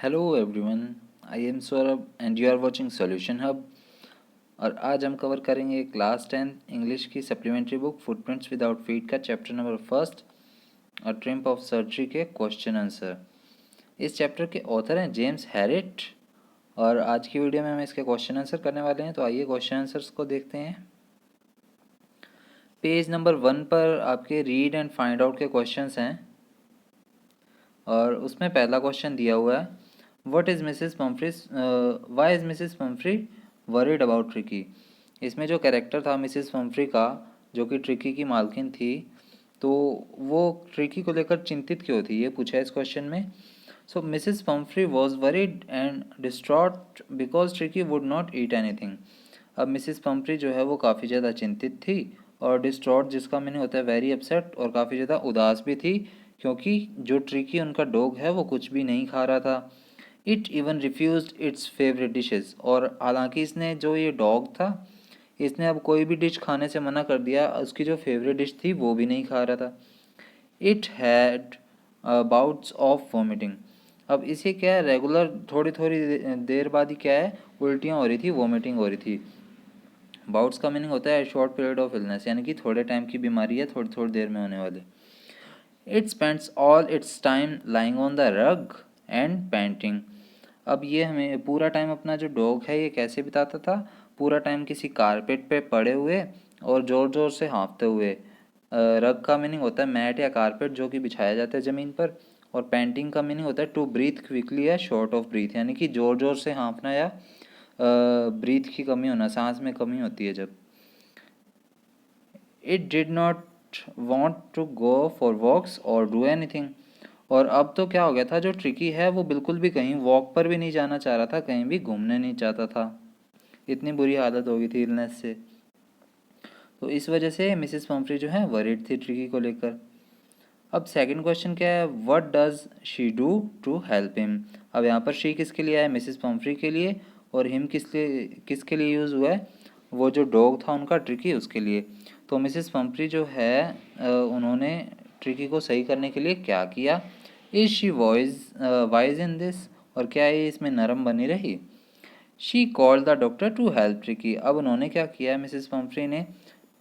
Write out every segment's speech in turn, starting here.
Hello everyone, I am Saurabh and you are watching solution hub. और आज हम cover करेंगे क्लास 10 इंग्लिश की supplementary book footprints without feet का चैप्टर नंबर फर्स्ट और ट्रिम्प ऑफ सर्जरी के क्वेश्चन आंसर। इस चैप्टर के ऑथर हैं जेम्स हैरिट और आज की वीडियो में हम इसके क्वेश्चन आंसर करने वाले हैं। तो आइए क्वेश्चन आंसर्स को देखते हैं। पेज नंबर 1 पर आपके रीड एंड फाइंड आउट के क्वेश्चंस हैं और उसमें पहला क्वेश्चन दिया हुआ है, what is Mrs Pumphrey's why is Mrs Pumphrey worried about Tricki. इसमें जो कैरेक्टर था मिसेस पम्फ्री का, जो कि ट्रिकी की मालकिन थी, तो वो ट्रिकी को लेकर चिंतित क्यों थी, ये पूछा है इस क्वेश्चन में। So Mrs Pumphrey was worried and distraught because Tricki would not eat anything. अब मिसेस पम्फ्री जो है वो काफ़ी ज़्यादा चिंतित थी और डिस्ट्रॉट जिसका मीनिंग होता है वेरी अपसेट, और काफ़ी ज़्यादा उदास भी थी क्योंकि जो ट्रिकी उनका डॉग है वो कुछ भी नहीं खा रहा था। It even refuse its favourite dishes, और हालांकि इसने जो ये डॉग था इसने अब कोई भी डिश खाने से मना कर दिया, उसकी जो फेवरेट डिश थी वो भी नहीं खा रहा था। It had bouts of vomiting. अब इसे क्या है, रेगुलर थोड़ी थोड़ी देर बाद ही क्या है, उल्टियाँ हो रही थी, वॉमिटिंग हो रही थी। बाउट्स का मीनिंग होता है शॉर्ट पीरियड ऑफ इलनेस, यानी कि थोड़े टाइम की बीमारी है, थोड़ी थोड़ी देर में होने वाली। It spends all it's time lying on the rug and painting. अब ये हमें पूरा टाइम अपना जो डॉग है ये कैसे बिताता था, पूरा टाइम किसी कारपेट पे पड़े हुए और ज़ोर ज़ोर से हाँफते हुए। रग का मीनिंग होता है मैट या कारपेट जो कि बिछाया जाता है ज़मीन पर, और पेंटिंग का मीनिंग होता है टू ब्रीथ क्विकली या शॉर्ट ऑफ ब्रीथ, यानी कि ज़ोर ज़ोर से हाँफना या ब्रीथ की कमी होना, सांस में कमी होती है जब। It did not want to go for walks और डू एनीथिंग। और अब तो क्या हो गया था, जो ट्रिकी है वो बिल्कुल भी कहीं वॉक पर भी नहीं जाना चाह रहा था, कहीं भी घूमने नहीं चाहता था, इतनी बुरी हालत हो गई थी इलनेस से। तो इस वजह से मिसेस पम्फ्री जो है वरीड थी ट्रिकी को लेकर। अब सेकंड क्वेश्चन क्या है, what does she do to help him. अब यहाँ पर शी किसके लिए है, मिसेस पम्फ्री के लिए, और हिम किसके लिए यूज़ हुआ है, वो जो डॉग था उनका ट्रिकी उसके लिए। तो मिसेस पम्फ्री जो है उन्होंने ट्रिकी को सही करने के लिए क्या किया। Is she wise in this, और क्या ये इसमें नरम बनी रही। She called the doctor to help Tricki. अब उन्होंने क्या किया, मिसेस पम्फ्री ने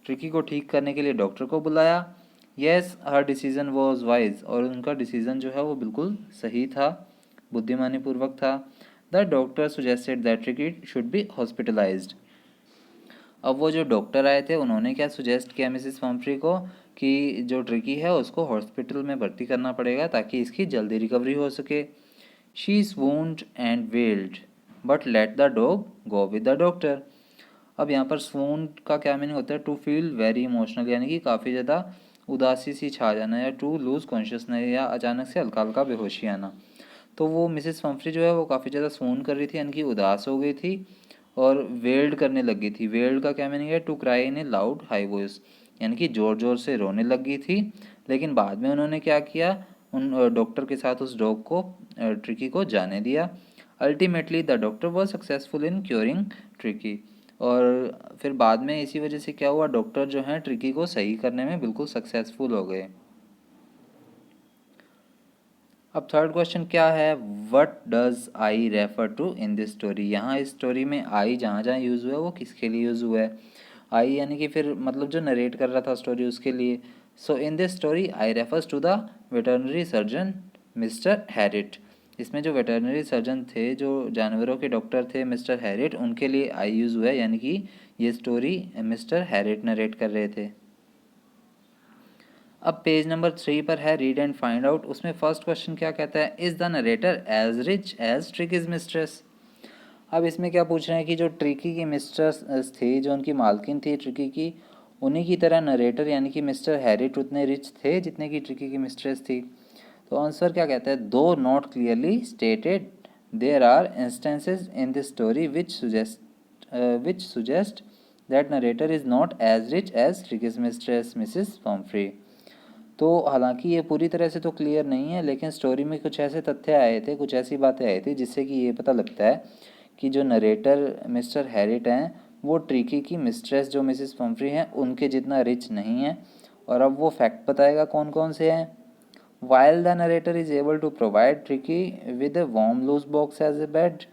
ट्रिकी को ठीक करने के लिए डॉक्टर को बुलाया। Yes her decision was wise, और उनका डिसीजन जो है वो बिल्कुल सही था, बुद्धिमानी पूर्वक था। The doctor suggested that tricky should be hospitalised. अब वो जो डॉक्टर आए थे उन्होंने क्या सुजेस्ट किया मिसेस पम्फ्री को, कि जो ट्रिकी है उसको हॉस्पिटल में भर्ती करना पड़ेगा ताकि इसकी जल्दी रिकवरी हो सके। She swooned and weld but let the dog go with the doctor. अब यहाँ पर swoon का क्या मीनिंग होता है, टू फील वेरी इमोशनल, यानी कि काफ़ी ज़्यादा उदासी सी छा जाना, या टू लूज कॉन्शियसनेस, या अचानक से हल्का हल्का बेहोशी आना। तो वो मिसेस पम्फ्री जो है वो काफ़ी ज़्यादा swoon कर रही थी, यानी कि उदास हो गई थी, और वेल्ड करने लगी थी। वेल्ड का क्या मीनिंग है, to cry in a loud high voice, यानी कि ज़ोर ज़ोर से रोने लगी थी। लेकिन बाद में उन्होंने क्या किया, उन डॉक्टर के साथ उस डॉग को ट्रिकी को जाने दिया। Ultimately the doctor was successful in curing tricky. और फिर बाद में इसी वजह से क्या हुआ, डॉक्टर जो हैं ट्रिकी को सही करने में बिल्कुल सक्सेसफुल हो गए। अब थर्ड क्वेश्चन क्या है, what does I refer to in this story. यहाँ इस स्टोरी में आई जहाँ जहाँ यूज़ हुआ है वो किसके लिए यूज़ हुआ है। आई यानी कि फिर मतलब जो नरेट कर रहा था स्टोरी उसके लिए। So in this story I refers to the veterinary surgeon Mr Herriot. इसमें जो वेटरनरी सर्जन थे, जो जानवरों के डॉक्टर थे, मिस्टर हैरिट, उनके लिए आई यूज़ हुआ है, यानी कि ये स्टोरी मिस्टर हैरिट नरेट कर रहे थे। अब पेज नंबर 3 पर है रीड एंड फाइंड आउट। उसमें फर्स्ट क्वेश्चन क्या कहता है, is the narrator as rich as Tricki's mistress. अब इसमें क्या पूछ रहे हैं कि जो ट्रिकी की मिस्ट्रेस थी, जो उनकी मालकिन थी ट्रिकी की, उन्हीं की तरह नरेटर यानी कि मिस्टर हैरिट उतने रिच थे जितने की ट्रिकी की मिस्ट्रेस थी। तो आंसर क्या कहता है, though not clearly stated there are instances in this story which suggest that narrator is not as rich as Tricki's mistress Mrs Pumphrey. तो हालांकि ये पूरी तरह से तो क्लियर नहीं है, लेकिन स्टोरी में कुछ ऐसे तथ्य आए थे, कुछ ऐसी बातें आई थी जिससे कि ये पता लगता है कि जो नरेटर मिस्टर हैरिट हैं वो ट्रिकी की मिस्ट्रेस जो मिसिस पम्फ्री हैं उनके जितना रिच नहीं है। और अब वो फैक्ट बताएगा कौन कौन से हैं। While the narrator is able to provide Tricky with a warm loose box as a bed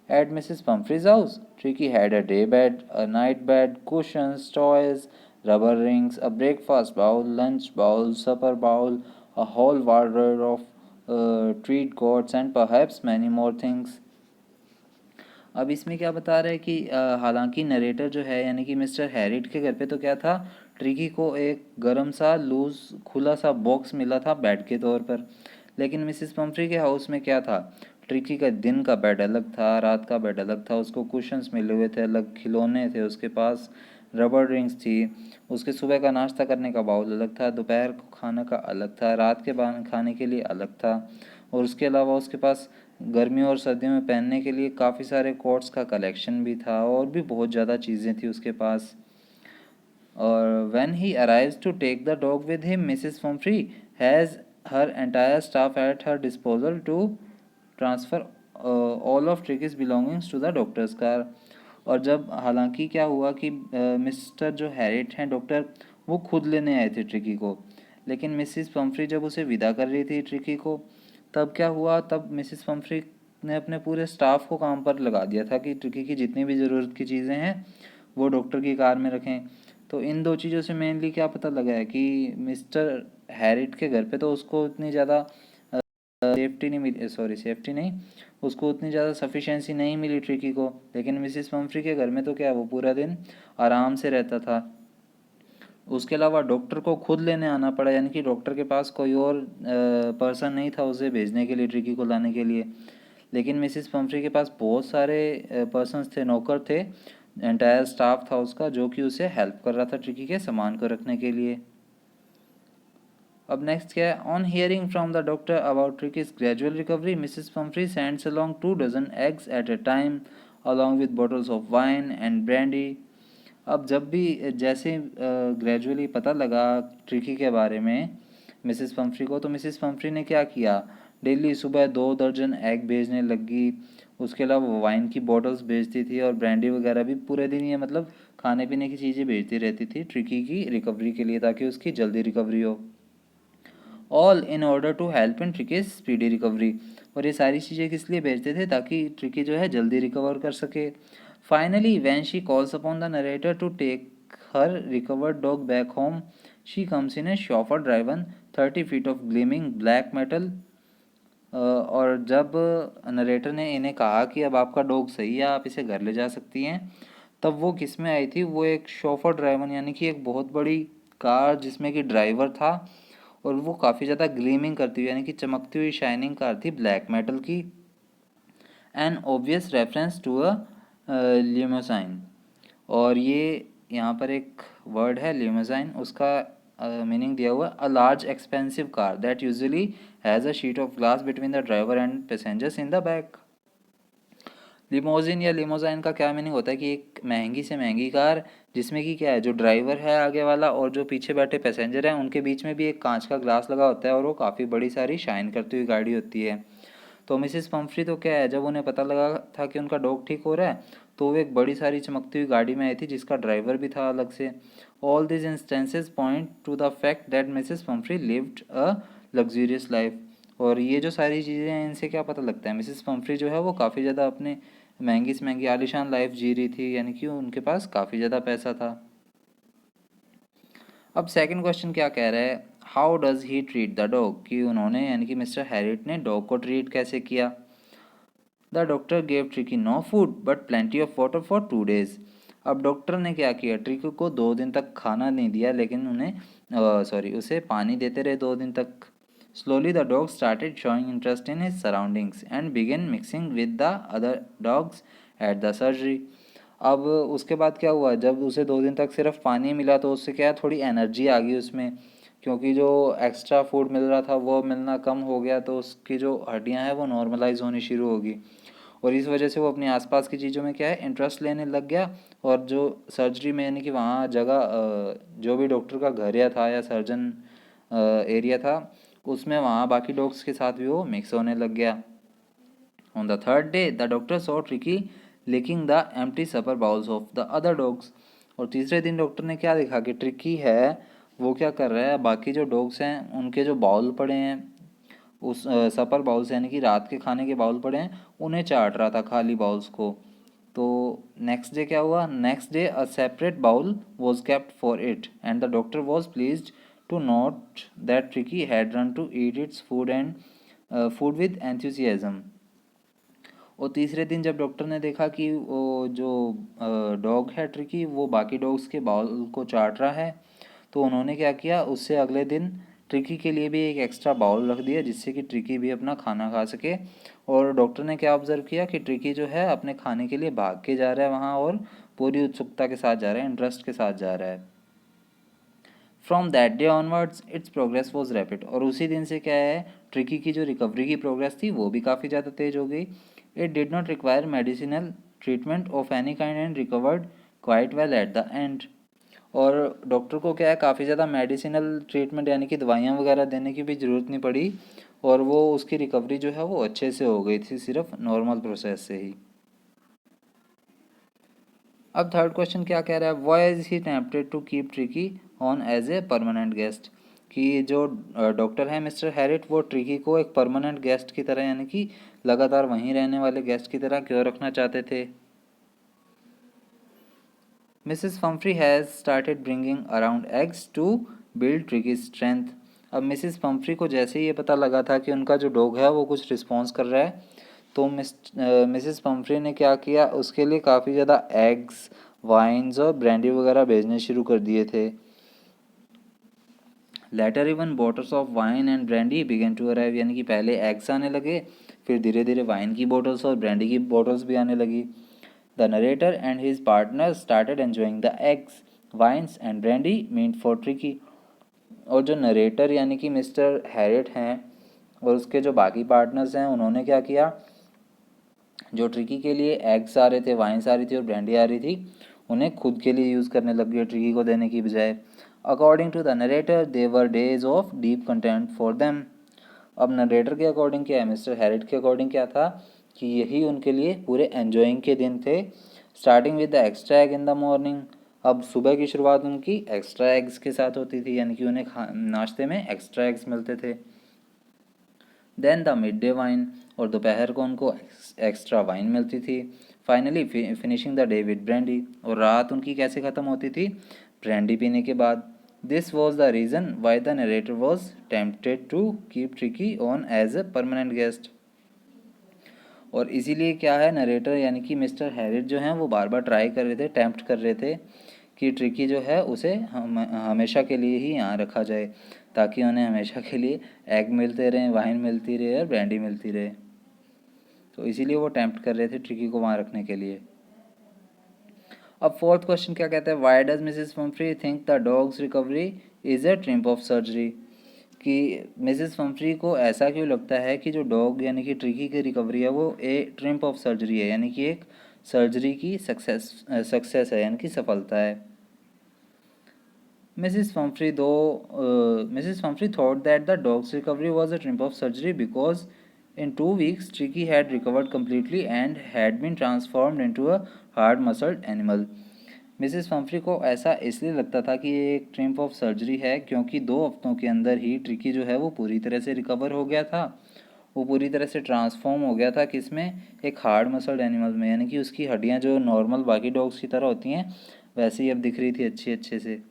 at Mrs. Pumphrey's house, Tricky had a day bed, a night bed, cushions, toys, rubber rings, a breakfast bowl, lunch bowl, supper bowl, a whole wardrobe of treat gourds, and perhaps many more things. अब इसमें क्या बता रहा है कि हालांकि narrator जो है यानी कि मिस्टर हैरिट के घर पे तो क्या था, ट्रिकी को एक गर्म सा लूज खुला सा बॉक्स मिला था बेड के तौर पर, लेकिन मिसिस पम्फ्री के हाउस में क्या था, ट्रिकी का दिन का बेड अलग था, रात का बेड अलग था, उसको कुशन्स मिले हुए थे, अलग खिलौने थे, उसके पास रबर रिंग्स थी, उसके सुबह का नाश्ता करने का बाउल अलग था, दोपहर को खाना का अलग था, रात के खाने के लिए अलग था, और उसके अलावा उसके पास गर्मियों और सर्दियों में पहनने के लिए काफ़ी सारे कोट्स का कलेक्शन भी था, और भी बहुत ज़्यादा चीज़ें थी उसके पास। और when he arrives to take the dog with him, Mrs. Pumphrey has her entire staff at her disposal to transfer all of Tricky's belongings to the doctor's car। और जब हालांकि क्या हुआ कि मिस्टर जो हैरिट हैं डॉक्टर, वो खुद लेने आए थे ट्रिकी को, लेकिन मिसिस पम्फ्री जब उसे विदा कर रही थी ट्रिकी को, तब क्या हुआ, तब मिसिस पम्फ्री ने अपने पूरे स्टाफ को काम पर लगा दिया था कि ट्रिकी की जितनी भी ज़रूरत की चीज़ें हैं वो डॉक्टर की कार में रखें। तो इन दो चीज़ों से मेनली क्या पता लगा है कि मिस्टर हैरिट के घर पे तो उसको उतनी ज़्यादा सेफ्टी नहीं मिली, सॉरी सेफ्टी नहीं, उसको उतनी ज़्यादा सफिशेंसी नहीं मिली ट्रिकी को, लेकिन मिसिस पम्फ्री के घर में तो क्या वो पूरा दिन आराम से रहता था। उसके अलावा डॉक्टर को खुद लेने आना पड़ा, यानी कि डॉक्टर के पास कोई और पर्सन नहीं था उसे भेजने के लिए, ट्रिकी को लाने के लिए, लेकिन मिसिस पम्फ्री के पास बहुत सारे पर्सन्स थे, नौकर थे, एंटायर स्टाफ था उसका जो कि उसे हेल्प कर रहा था ट्रिकी के सामान को रखने के लिए। अब नेक्स्ट क्या है, on hearing from the doctor about ट्रिकीज gradual recovery, Mrs Pomfrey sends along 2 dozen eggs eight A time along with bottles of wine and brandy. अब जब भी जैसे ग्रेजुअली पता लगा ट्रिकी के बारे में मिसिस पम्फ्री को, तो मिसिस पम्फ्री ने क्या किया, डेली सुबह 2 दर्जन एग भेजने लगी, उसके अलावा वो वाइन की बॉटल्स भेजती थी और ब्रांडी वगैरह भी पूरे दिन, ये मतलब खाने पीने की चीज़ें भेजती रहती थी ट्रिकी की रिकवरी के लिए, ताकि उसकी जल्दी रिकवरी हो। All in order to help in Tricki speedy recovery. और ये सारी चीज़ें किस लिए भेजते थे, ताकि ट्रिकी जो है जल्दी रिकवर कर सके। Finally when she calls upon the narrator to take her recovered dog back home, she comes in a chauffeur driven 30 feet of gleaming black metal. और जब नरेटर ने इन्हें कहा कि अब आपका डॉग सही है, आप इसे घर ले जा सकती हैं, तब वो किस में आई थी, वो एक शॉफर ड्राइवन यानी कि एक बहुत बड़ी कार जिसमें कि ड्राइवर था, और वो काफ़ी ज़्यादा ग्लीमिंग करती हुई यानी कि चमकती हुई शाइनिंग कार थी ब्लैक मेटल की। An obvious reference to a limousine. और ये यहाँ पर एक वर्ड है लिमोसाइन, उसका मीनिंग दिया हुआ a large expensive car that usually has a sheet of glass between the driver and passengers in the back. Limousine या लिमोजाइन का क्या मीनिंग होता है कि एक महंगी से महंगी कार जिसमें कि क्या है, जो ड्राइवर है आगे वाला और जो पीछे बैठे पैसेंजर हैं उनके बीच में भी एक कांच का ग्लास लगा होता है, और वो काफ़ी बड़ी सारी शाइन करती हुई गाड़ी होती है। तो मिसिस पम्फ्री तो क्या है, जब उन्हें पता लगा था कि उनका डॉग ठीक हो रहा है, तो वो एक बड़ी सारी चमकती हुई गाड़ी में आई थी जिसका ड्राइवर भी था अलग से। All this instances point two the fact that Mrs Pomfrey lived a luxurious life. और ये जो सारी चीज़ें हैं इनसे क्या पता लगता है, मिसिस पम्फ्री जो है वो काफ़ी ज़्यादा अपने महंगी से महंगी आलीशान लाइफ जी रही थी, यानी कि उनके पास काफ़ी ज़्यादा पैसा था। अब सेकंड क्वेश्चन क्या कह रहा है, how does he treat the dog, कि उन्होंने यानी कि मिस्टर हैरिट ने डॉग को ट्रीट कैसे किया। The doctor gave Tricki no food but plenty of water for 2 days। अब डॉक्टर ने क्या किया, ट्रिकी को 2 दिन तक खाना नहीं दिया, लेकिन उसे पानी देते रहे 2 दिन तक। Slowly the dog started showing interest in his surroundings and began mixing with the other dogs at the surgery. अब उसके बाद क्या हुआ, जब उसे 2 दिन तक सिर्फ पानी मिला तो उससे क्या थोड़ी एनर्जी आ गई उसमें, क्योंकि जो एक्स्ट्रा फूड मिल रहा था वो मिलना कम हो गया, तो उसकी जो हड्डियां हैं वो नॉर्मलाइज होनी शुरू होगी, और इस वजह से वो अपनी आसपास की चीज़ों में क्या है इंटरेस्ट लेने लग गया। और जो सर्जरी में यानी कि वहाँ जगह जो भी डॉक्टर का घर या था या सर्जन एरिया था उसमें वहाँ बाकी डॉग्स के साथ भी वो मिक्स होने लग गया। On the third day the doctor saw Tricki licking the empty supper bowls of the other dogs. और तीसरे दिन डॉक्टर ने क्या देखा कि ट्रिकी है वो क्या कर रहा है, बाकी जो डॉग्स हैं उनके जो बाउल पड़े हैं उस सपर बाउल्स यानी कि रात के खाने के बाउल पड़े हैं उन्हें चाट रहा था, खाली बाउल्स को। तो नेक्स्ट डे क्या हुआ, next day a separate bowl was kept for it and the doctor was pleased to note that Tricki had run to eat its food and food with enthusiasm. और तीसरे दिन जब doctor ने देखा कि वो जो डॉग है ट्रिकी वो बाकी डॉग्स के बाउल को चाट रहा है, तो उन्होंने क्या किया, उससे अगले दिन ट्रिकी के लिए भी एक एक्स्ट्रा बाउल रख दिया जिससे कि ट्रिकी भी अपना खाना खा सके। और डॉक्टर ने क्या ऑब्जर्व किया कि ट्रिकी जो है अपने खाने के लिए भाग के जा रहा है वहाँ, और पूरी उत्सुकता के साथ जा रहा है, इंटरेस्ट के साथ जा रहा है। From that day onwards it's progress was rapid. और उसी दिन से क्या है, ट्रिकी की जो रिकवरी की प्रोग्रेस थी वो भी काफ़ी ज़्यादा तेज हो गई। It did not require medicinal treatment of any kind and recovered quite well at the end. और डॉक्टर को क्या है, काफ़ी ज़्यादा मेडिसिनल ट्रीटमेंट यानी कि दवाइयाँ वगैरह देने की भी ज़रूरत नहीं पड़ी, और वो उसकी रिकवरी जो है वो अच्छे से हो गई थी, सिर्फ नॉर्मल प्रोसेस से ही। अब थर्ड क्वेश्चन क्या कह रहा है, why is he tempted to keep Tricki on as a permanent guest. कि जो डॉक्टर है मिस्टर हैरिट वो ट्रिकी को एक परमानेंट गेस्ट की तरह यानी कि लगातार वहीं रहने वाले गेस्ट की तरह क्यों रखना चाहते थे। Mrs Pumphrey has started bringing around eggs to build Tricki strength. अब मिसेस फम्फ्री को जैसे ही ये पता लगा था कि उनका जो डॉग है वो कुछ रिस्पॉन्स कर रहा है, तो मिसेस पम्फ्री ने क्या किया, उसके लिए काफ़ी ज़्यादा एग्स, वाइन्स और ब्रांडी वगैरह भेजने शुरू कर दिए थे। Later even bottles of wine and brandy began to arrive. यानी कि पहले एग्स आने लगे, फिर धीरे धीरे वाइन की बॉटल्स और ब्रांडी की बॉटल्स भी आने लगी। The narrator and his partner started enjoying the eggs, wines and brandy meant for Tricki. और जो नरेटर यानी कि मिस्टर हैरिट हैं और उसके जो बाकी पार्टनर्स हैं उन्होंने क्या किया, जो ट्रिकी के लिए एग्स आ रहे थे, वाइन्स आ रही थी और ब्रांडी आ रही थी, उन्हें खुद के लिए यूज़ करने लग गए ट्रिकी को देने की बजाय। According to the narrator they were days of deep content for them. अब नरेटर के अकॉर्डिंग क्या है, मिस्टर हैरिट के अकॉर्डिंग क्या था कि यही उनके लिए पूरे एन्जॉइंग के दिन थे। Starting with the extra egg in the morning. अब सुबह की शुरुआत उनकी एक्स्ट्रा एग्स के साथ होती थी, यानी कि उन्हें नाश्ते में एक्स्ट्रा एग्स मिलते थे। Then the mid day wine, और दोपहर को उनको एक्स्ट्रा वाइन मिलती थी। Finally finishing the day with brandy, और रात उनकी कैसे ख़त्म होती थी, ब्रांडी पीने के बाद। This was the reason why the narrator was tempted to keep Tricki on as a permanent guest. और इसीलिए क्या है, नरेटर यानी कि मिस्टर हैरिट जो हैं वो बार बार ट्राई कर रहे थे, टेम्प्ट कर रहे थे कि ट्रिकी जो है उसे हमेशा के लिए ही यहाँ रखा जाए, ताकि उन्हें हमेशा के लिए एग मिलते रहें, वाइन मिलती रहे और ब्रांडी मिलती रहे। तो इसीलिए वो टेम्प्ट कर रहे थे ट्रिकी को वहाँ रखने के लिए। अब फोर्थ क्वेश्चन क्या कहते हैं, why does Mrs Pumphrey think the dog's recovery is a triumph of surgery. कि मिसेस फम्फ्री को ऐसा क्यों लगता है कि जो डॉग यानी कि ट्रिकी की रिकवरी है वो ए ट्रिम्प ऑफ सर्जरी है, यानी कि एक सर्जरी की सक्सेस है, यानी कि सफलता है। Mrs Pumphrey thought that the dog's recovery was a triumph of surgery because in 2 weeks Tricky had recovered completely and had been transformed into a hard muscled animal। Mrs Pumphrey को ऐसा इसलिए लगता था कि ये एक ट्रिम्प ऑफ सर्जरी है क्योंकि 2 हफ्तों के अंदर ही ट्रिकी जो है वो पूरी तरह से रिकवर हो गया था, वो पूरी तरह से ट्रांसफॉर्म हो गया था किसमें, एक हार्ड मसल्ड एनिमल में, यानी कि उसकी हड्डियाँ जो नॉर्मल बाकी डॉग्स की तरह होती हैं वैसे ही अब दिख रही थी अच्छे से।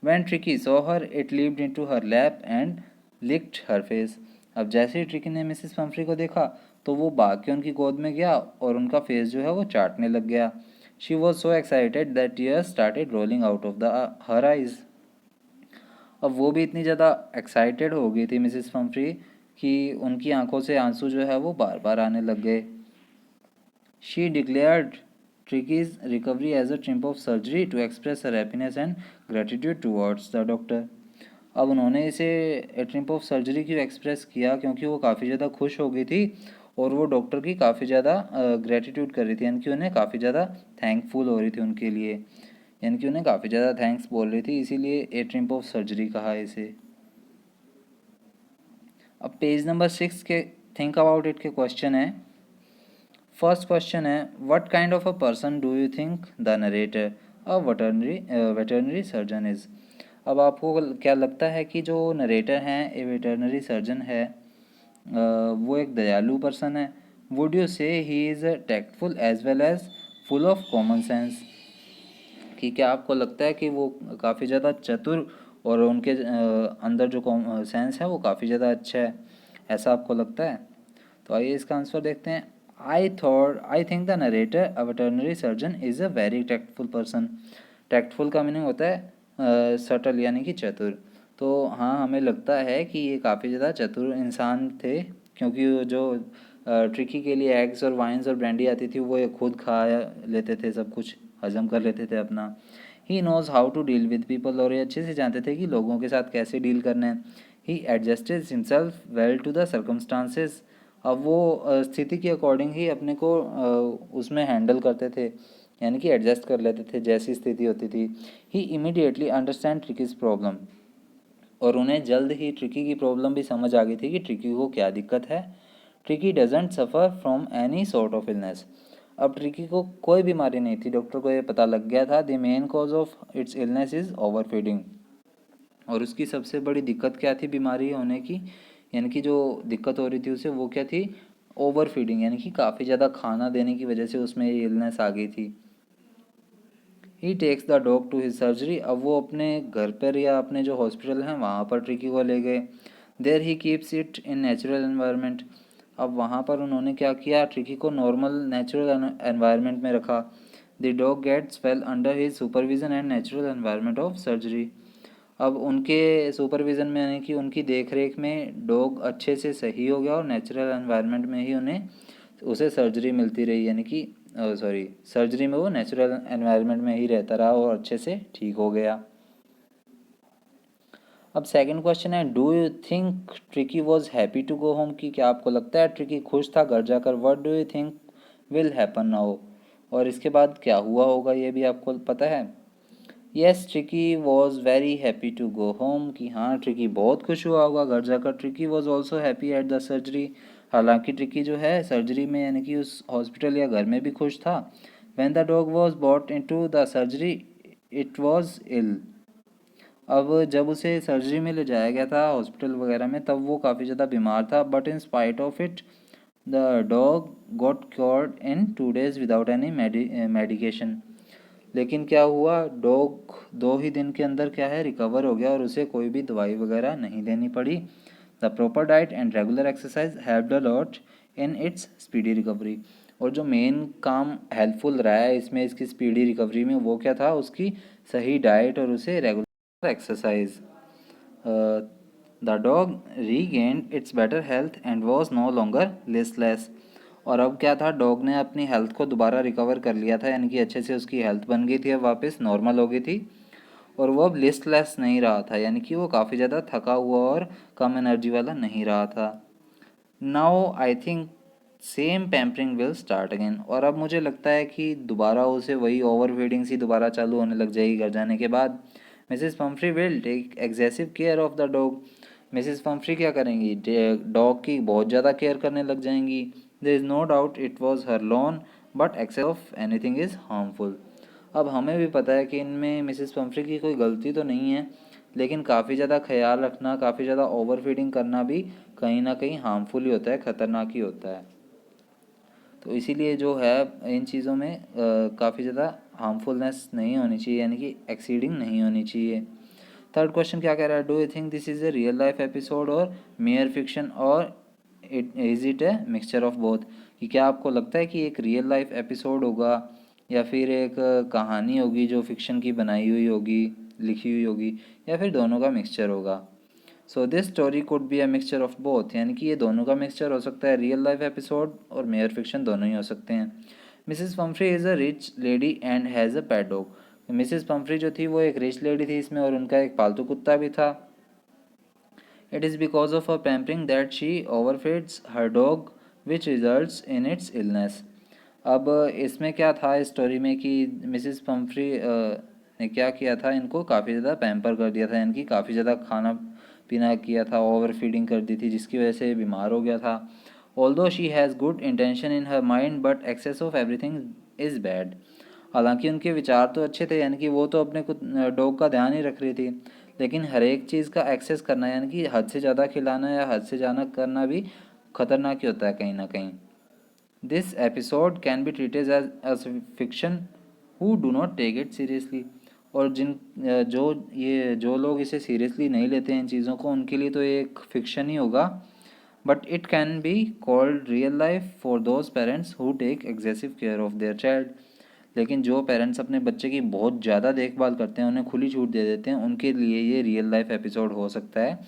When Tricky saw her, it leaped into her lap and licked her face। अब जैसे ही ट्रिकी ने मिसेस फम्फ्री को देखा तो वो भाग के उनकी गोद में गया और उनका फेस जो है वो चाटने लग गया। She was so excited that tears started rolling out of the her eyes. अब वो भी इतनी ज़्यादा एक्साइटेड हो गई थी मिसेस फम्फ्री कि उनकी आंखों से आंसू जो है वो बार बार आने लग गए। She declared Tricky's recovery as a triumph of surgery to express her happiness and gratitude towards the doctor। अब उन्होंने इसे ट्रिम्प ऑफ सर्जरी क्यों एक्सप्रेस किया, क्योंकि वो काफ़ी ज़्यादा खुश हो गई थी और वो डॉक्टर की काफ़ी ज़्यादा ग्रेटिट्यूड कर रही थी, यानी कि उन्हें काफ़ी ज़्यादा थैंकफुल हो रही थी उनके लिए, यानी कि उन्हें काफ़ी ज़्यादा थैंक्स बोल रही थी, इसीलिए ए ट्रिम्प ऑफ सर्जरी कहा इसे। अब पेज नंबर 6 के थिंक अबाउट इट के क्वेश्चन है। फर्स्ट क्वेश्चन है, what kind of a person do you think the narrator a veterinary surgeon is. अब आपको क्या लगता है कि जो नरेटर हैं ए वेटरनरी सर्जन है। वो एक दयालु पर्सन है। Would you say he is tactful as well as full of common sense, कि क्या आपको लगता है कि वो काफ़ी ज़्यादा चतुर और उनके अंदर जो सेंस है वो काफ़ी ज़्यादा अच्छा है, ऐसा आपको लगता है? तो आइए इसका आंसर देखते हैं। I think the narrator a veterinary surgeon is a very tactful person. Tactful का मीनिंग होता है सटल यानी कि चतुर। तो हाँ, हमें लगता है कि ये काफ़ी ज़्यादा चतुर इंसान थे, क्योंकि वो जो ट्रिकी के लिए एग्स और वाइन्स और ब्रांडी आती थी वो ये खुद खा लेते थे, सब कुछ हजम कर लेते थे अपना। He knows how to deal with people, और ये अच्छे से जानते थे कि लोगों के साथ कैसे डील करना है। He adjusted himself well to the circumstances. अब वो स्थिति के अकॉर्डिंग ही अपने को उसमें हैंडल करते थे, यानी कि एडजस्ट कर लेते थे जैसी स्थिति होती थी। ही इमीडिएटली अंडरस्टैंड ट्रिकीज प्रॉब्लम, और उन्हें जल्द ही ट्रिकी की प्रॉब्लम भी समझ आ गई थी कि ट्रिकी को क्या दिक्कत है। Tricky doesn't suffer from any sort of illness. अब ट्रिकी को कोई बीमारी नहीं थी, डॉक्टर को ये पता लग गया था। The main cause of its illness is over feeding, और उसकी सबसे बड़ी दिक्कत क्या थी बीमारी होने की, यानी कि जो दिक्कत हो रही थी उसे, वो क्या थी? ओवर फीडिंग, यानी कि काफ़ी ज़्यादा खाना देने की वजह से उसमें ये इलनेस आ गई थी। He takes the dog to his surgery. अब वो अपने घर पर या अपने जो हॉस्पिटल हैं वहाँ पर ट्रिकी को ले गए। There he keeps it in natural environment. अब वहाँ पर उन्होंने क्या किया? ट्रिकी को नॉर्मल नेचुरल एनवायरनमेंट में रखा। The dog gets well under his supervision and natural environment of surgery. अब उनके सुपरविज़न में, यानी कि उनकी देख रेख में डॉग अच्छे से सही हो गया, और नेचुरल एनवायरनमेंट में ही उन्हें उसे सर्जरी मिलती रही, यानी कि सर्जरी में वो नेचुरल एनवायरनमेंट में ही रहता रहा और अच्छे से ठीक हो गया। अब सेकंड क्वेश्चन है, do you think Tricki was happy to go home, की क्या आपको लगता है ट्रिकी खुश था घर जाकर? What do you think will happen now, और इसके बाद क्या हुआ होगा ये भी आपको पता है? Yes, Tricki was very happy to go home, कि हाँ ट्रिकी बहुत खुश हुआ होगा घर जाकर। Tricki was also happy at the surgery. हालांकि ट्रिकी जो है सर्जरी में, यानी कि उस हॉस्पिटल या घर में भी खुश था। When the dog was brought into the surgery it was ill. अब जब उसे सर्जरी में ले जाया गया था हॉस्पिटल वगैरह में, तब वो काफ़ी ज़्यादा बीमार था। But in spite of it the dog got cured in 2 days without any medication. लेकिन क्या हुआ? डॉग 2 ही दिन के अंदर क्या है, रिकवर हो गया, और उसे कोई भी दवाई वगैरह नहीं लेनी पड़ी। The proper diet and regular exercise helped a lot in its speedy recovery. और जो मेन काम हेल्पफुल रहा है इसमें, इसकी स्पीडी रिकवरी में, वो क्या था? उसकी सही डाइट और उसे regular exercise. The dog regained its better health and was no longer listless. और अब क्या था? डॉग ने अपनी हेल्थ को दोबारा रिकवर कर लिया था, यानी कि अच्छे से उसकी हेल्थ बन गई थी, अब वापस नॉर्मल हो गई थी। और वो अब लिस्टलेस नहीं रहा था, यानी कि वो काफ़ी ज़्यादा थका हुआ और कम एनर्जी वाला नहीं रहा था। Now I think same pampering will start again. और अब मुझे लगता है कि दोबारा उसे वही ओवर फीडिंग सी दोबारा चालू होने लग जाएगी घर जाने के बाद। Mrs Pumphrey will take excessive care of the dog. Mrs Pumphrey क्या करेंगी? डॉग की बहुत ज़्यादा केयर करने लग जाएंगी। There is no doubt it was her love, but excess of anything is harmful. अब हमें भी पता है कि इनमें मिसेस पम्फ्री की कोई गलती तो नहीं है, लेकिन काफ़ी ज़्यादा ख्याल रखना, काफ़ी ज़्यादा ओवर फीडिंग करना भी कहीं ना कहीं हार्मफुल ही होता है, ख़तरनाक ही होता है। तो इसीलिए जो है इन चीज़ों में काफ़ी ज़्यादा हार्मफुलनेस नहीं होनी चाहिए, यानी कि एक्सीडिंग नहीं होनी चाहिए। थर्ड क्वेश्चन क्या कह रहा है? Do you think this is a real life episode और मेयर फिक्शन, और it a mixture of both, कि क्या आपको लगता है कि एक रियल लाइफ एपिसोड होगा या फिर एक कहानी होगी जो फिक्शन की बनाई हुई होगी, लिखी हुई होगी, या फिर दोनों का मिक्सचर होगा? So this story could be a mixture of both, यानी कि ये दोनों का मिक्सचर हो सकता है, रियल लाइफ एपिसोड और मेयर फिक्शन दोनों ही हो सकते हैं। Mrs Pomfrey is a rich lady and has a pet dog. Mrs Pumphrey जो थी वो एक रिच लेडी थी इसमें, और उनका एक पालतू कुत्ता भी था। It is because of a pampering that she overfeeds her dog which results in its illness. अब इसमें क्या था इस स्टोरी में कि मिसेस पम्फ्री ने क्या किया था, इनको काफ़ी ज़्यादा पैम्पर कर दिया था, इनकी काफ़ी ज़्यादा खाना पीना किया था, ओवर फीडिंग कर दी थी, जिसकी वजह से बीमार हो गया था। Although she has good intention in her mind but excess of everything is bad. हालांकि उनके विचार तो अच्छे थे, यानी कि वो तो अपने कुछ डॉग का ध्यान ही रख रही थी, लेकिन हर एक चीज़ का एक्सेस करना, यानी कि हद से ज़्यादा खिलाना या हद से ज़्यादा करना भी ख़तरनाक ही होता है कहीं ना कहीं। This episode can be treated as fiction who do not take it seriously. और जो लोग इसे सीरियसली नहीं लेते हैं इन चीज़ों को, उनके लिए तो ये एक फिक्शन ही होगा। But it can be called real life for those parents who take excessive care of their child. लेकिन जो पेरेंट्स अपने बच्चे की बहुत ज़्यादा देखभाल करते हैं, उन्हें खुली छूट दे देते हैं, उनके लिए ये रियल लाइफ एपिसोड हो सकता है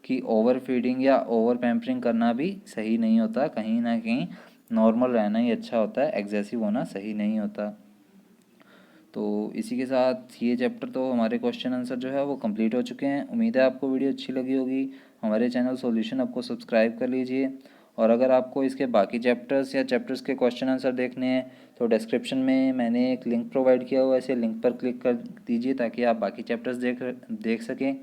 कि ओवर फीडिंग या ओवर पैम्परिंग करना भी सही नहीं होता। कहीं ना कहीं नॉर्मल रहना ही अच्छा होता है, एग्जेसिव होना सही नहीं होता। तो इसी के साथ ये चैप्टर तो हमारे क्वेश्चन आंसर जो है वो कंप्लीट हो चुके हैं। उम्मीद है आपको वीडियो अच्छी लगी होगी। हमारे चैनल सॉल्यूशन आपको सब्सक्राइब कर लीजिए। और अगर आपको इसके बाकी चैप्टर्स या चैप्टर्स के क्वेश्चन आंसर देखने हैं तो डिस्क्रिप्शन में मैंने एक लिंक प्रोवाइड किया हुआ है, ऐसे लिंक पर क्लिक कर दीजिए ताकि आप बाकी चैप्टर्स देख सकें।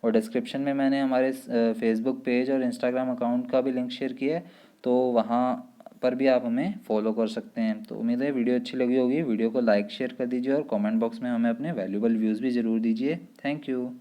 और डिस्क्रिप्शन में मैंने हमारे फेसबुक पेज और इंस्टाग्राम अकाउंट का भी लिंक शेयर किया है, तो वहाँ पर भी आप हमें फॉलो कर सकते हैं। तो उम्मीद है वीडियो अच्छी लगी होगी। वीडियो को लाइक शेयर कर दीजिए और कमेंट बॉक्स में हमें अपने वैल्यूबल व्यूज़ भी ज़रूर दीजिए। Thank you.